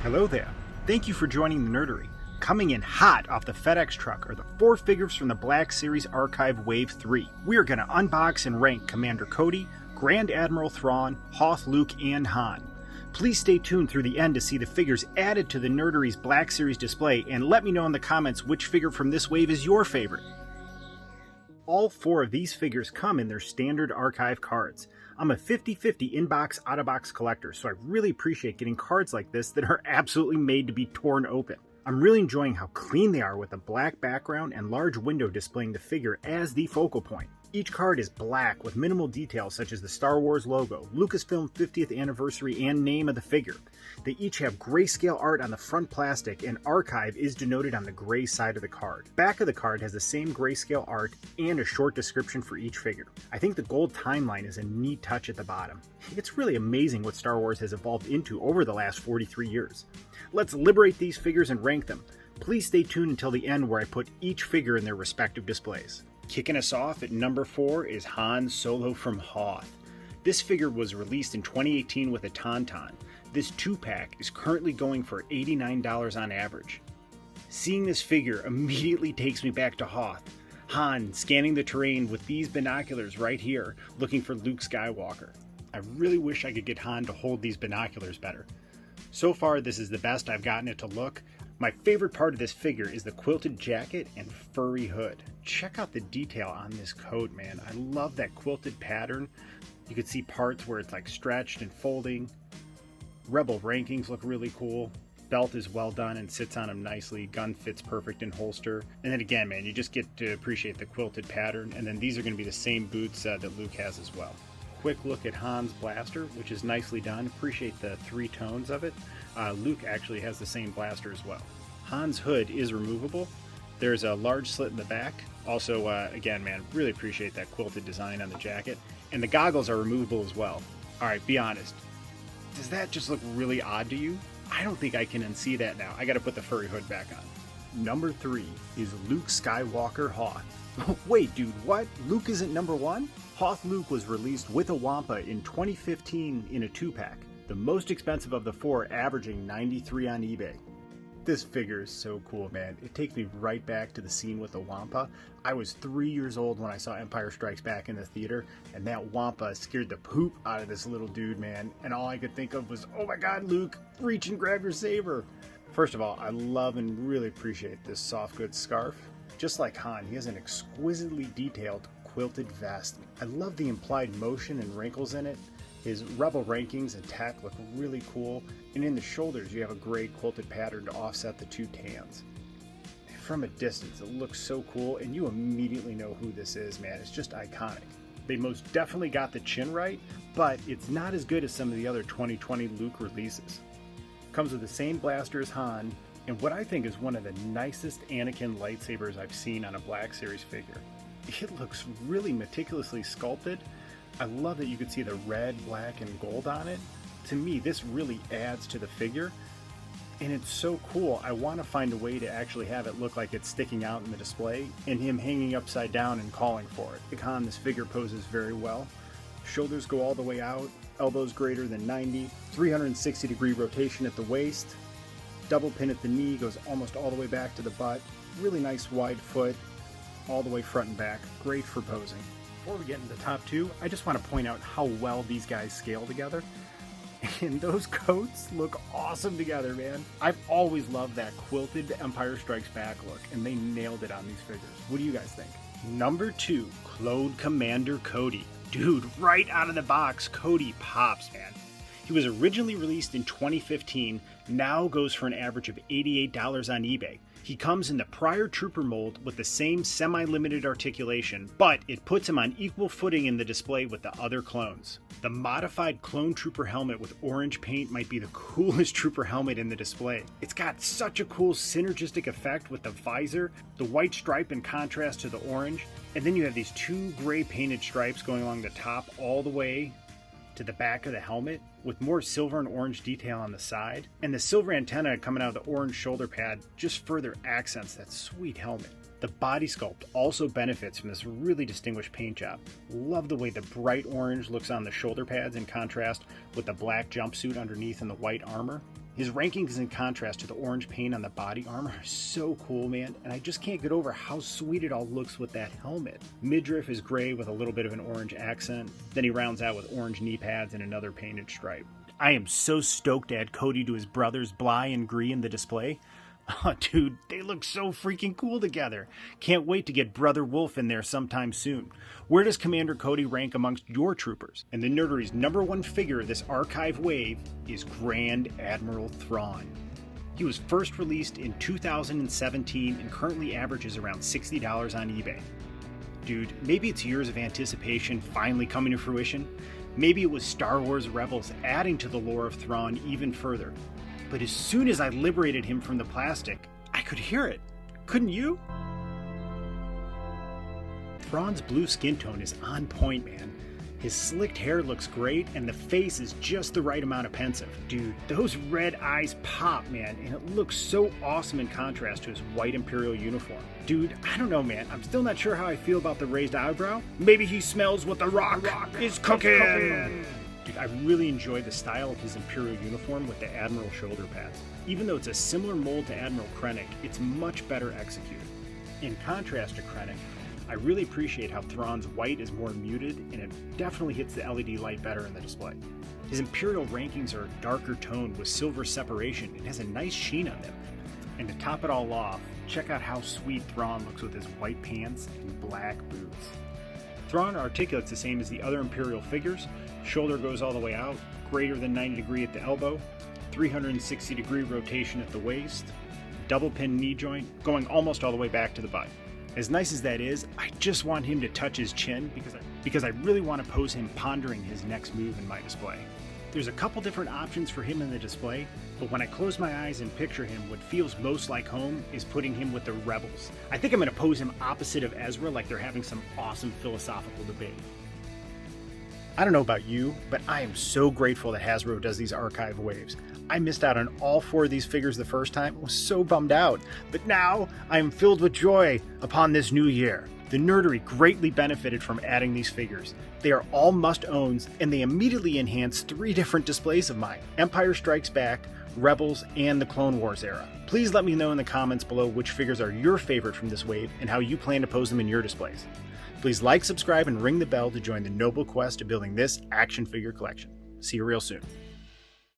Hello there. Thank you for joining the Nerdery. Coming in hot off the FedEx truck are the 4 figures from the Black Series Archive Wave 3. We are going to unbox and rank Commander Cody, Grand Admiral Thrawn, Hoth, Luke, and Han. Please stay tuned through the end to see the figures added to the Nerdery's Black Series display, and let me know in the comments which figure from this wave is your favorite. All 4 of these figures come in their standard archive cards. I'm a 50-50 in-box, out-of-box collector, so I really appreciate getting cards like this that are absolutely made to be torn open. I'm really enjoying how clean they are with a black background and large window displaying the figure as the focal point. Each card is black with minimal details such as the Star Wars logo, Lucasfilm 50th anniversary, and name of the figure. They each have grayscale art on the front plastic, and archive is denoted on the gray side of the card. Back of the card has the same grayscale art and a short description for each figure. I think the gold timeline is a neat touch at the bottom. It's really amazing what Star Wars has evolved into over the last 43 years. Let's liberate these figures and rank them. Please stay tuned until the end where I put each figure in their respective displays. Kicking us off at number 4 is Han Solo from Hoth. This figure was released in 2018 with a Tauntaun. This 2-pack is currently going for $89 on average. Seeing this figure immediately takes me back to Hoth. Han scanning the terrain with these binoculars right here, looking for Luke Skywalker. I really wish I could get Han to hold these binoculars better. So far, this is the best I've gotten it to look. My favorite part of this figure is the quilted jacket and furry hood. Check out the detail on this coat, man. I love that quilted pattern. You can see parts where it's like stretched and folding. Rebel rankings look really cool. Belt is well done and sits on him nicely. Gun fits perfect in holster. And then again, man, you just get to appreciate the quilted pattern. And then these are going to be the same boots that Luke has as well. Quick look at Han's blaster, which is nicely done. Appreciate the 3 tones of it. Luke actually has the same blaster as well. Han's hood is removable. There's a large slit in the back. Also, again, man, really appreciate that quilted design on the jacket. And the goggles are removable as well. All right, be honest. Does that just look really odd to you? I don't think I can unsee that now. I got to put the furry hood back on. Number 3 is Luke Skywalker Hoth. Wait, dude, what? Luke isn't number 1? Hoth Luke was released with a Wampa in 2015 in a 2-pack, the most expensive of the 4, averaging $93 on eBay. This figure is so cool, man. It takes me right back to the scene with the Wampa. I was 3 years old when I saw Empire Strikes Back in the theater, and that Wampa scared the poop out of this little dude, man. And all I could think of was, oh my god, Luke, reach and grab your saber. First of all, I love and really appreciate this soft goods scarf. Just like Han, he has an exquisitely detailed quilted vest. I love the implied motion and wrinkles in it. His Rebel rankings and tech look really cool, and in the shoulders you have a gray quilted pattern to offset the 2 tans. From a distance it looks so cool, and you immediately know who this is, man. It's just iconic. They most definitely got the chin right, but it's not as good as some of the other 2020 Luke releases. Comes with the same blaster as Han, and what I think is one of the nicest Anakin lightsabers I've seen on a Black Series figure. It looks really meticulously sculpted. I love that you can see the red, black, and gold on it. To me, this really adds to the figure, and it's so cool. I want to find a way to actually have it look like it's sticking out in the display, and him hanging upside down and calling for it. Han, this figure poses very well. Shoulders go all the way out, elbows greater than 90, 360-degree rotation at the waist, double pin at the knee, goes almost all the way back to the butt. Really nice wide foot, all the way front and back. Great for posing. Before we get into the top 2, I just want to point out how well these guys scale together. And those coats look awesome together, man. I've always loved that quilted Empire Strikes Back look, and they nailed it on these figures. What do you guys think? Number 2, Clone Commander Cody. Dude, right out of the box, Cody pops, man. He was originally released in 2015, now goes for an average of $88 on eBay. He comes in the prior Trooper mold with the same semi-limited articulation, but it puts him on equal footing in the display with the other clones. The modified Clone Trooper helmet with orange paint might be the coolest Trooper helmet in the display. It's got such a cool synergistic effect with the visor, the white stripe in contrast to the orange, and then you have these 2 gray painted stripes going along the top all the way to the back of the helmet with more silver and orange detail on the side, and the silver antenna coming out of the orange shoulder pad just further accents that sweet helmet. The body sculpt also benefits from this really distinguished paint job. Love the way the bright orange looks on the shoulder pads in contrast with the black jumpsuit underneath and the white armor. His rankings in contrast to the orange paint on the body armor are so cool, man, and I just can't get over how sweet it all looks with that helmet. Midriff is gray with a little bit of an orange accent, then he rounds out with orange knee pads and another painted stripe. I am so stoked to add Cody to his brothers Bly and Gree in the display. Oh, dude, they look so freaking cool together. Can't wait to get Brother Wolf in there sometime soon. Where does Commander Cody rank amongst your troopers? And the Nerdery's #1 figure of this archive wave is Grand Admiral Thrawn. He was first released in 2017 and currently averages around $60 on eBay. Dude, maybe it's years of anticipation finally coming to fruition. Maybe it was Star Wars Rebels adding to the lore of Thrawn even further. But as soon as I liberated him from the plastic, I could hear it. Couldn't you? Thrawn's blue skin tone is on point, man. His slicked hair looks great, and the face is just the right amount of pensive. Dude, those red eyes pop, man, and it looks so awesome in contrast to his white Imperial uniform. Dude, I don't know, man. I'm still not sure how I feel about the raised eyebrow. Maybe he smells what the rock is cooking. Dude, I really enjoy the style of his Imperial uniform with the Admiral shoulder pads. Even though it's a similar mold to Admiral Krennic, it's much better executed. In contrast to Krennic, I really appreciate how Thrawn's white is more muted, and it definitely hits the LED light better in the display. His Imperial rankings are a darker tone with silver separation and has a nice sheen on them. And to top it all off, check out how sweet Thrawn looks with his white pants and black boots. Thrawn articulates the same as the other Imperial figures. Shoulder goes all the way out, greater than 90 degree at the elbow, 360 degree rotation at the waist, double pin knee joint, going almost all the way back to the butt. As nice as that is, I just want him to touch his chin because I really want to pose him pondering his next move in my display. There's a couple different options for him in the display, but when I close my eyes and picture him, what feels most like home is putting him with the Rebels. I think I'm going to pose him opposite of Ezra like they're having some awesome philosophical debate. I don't know about you, but I am so grateful that Hasbro does these archive waves. I missed out on all 4 of these figures the first time. I was so bummed out. But now I am filled with joy upon this new year. The Nerdery greatly benefited from adding these figures. They are all must-owns, and they immediately enhance 3 different displays of mine: Empire Strikes Back, Rebels, and the Clone Wars era. Please let me know in the comments below which figures are your favorite from this wave and how you plan to pose them in your displays. Please like, subscribe, and ring the bell to join the noble quest of building this action figure collection. See you real soon.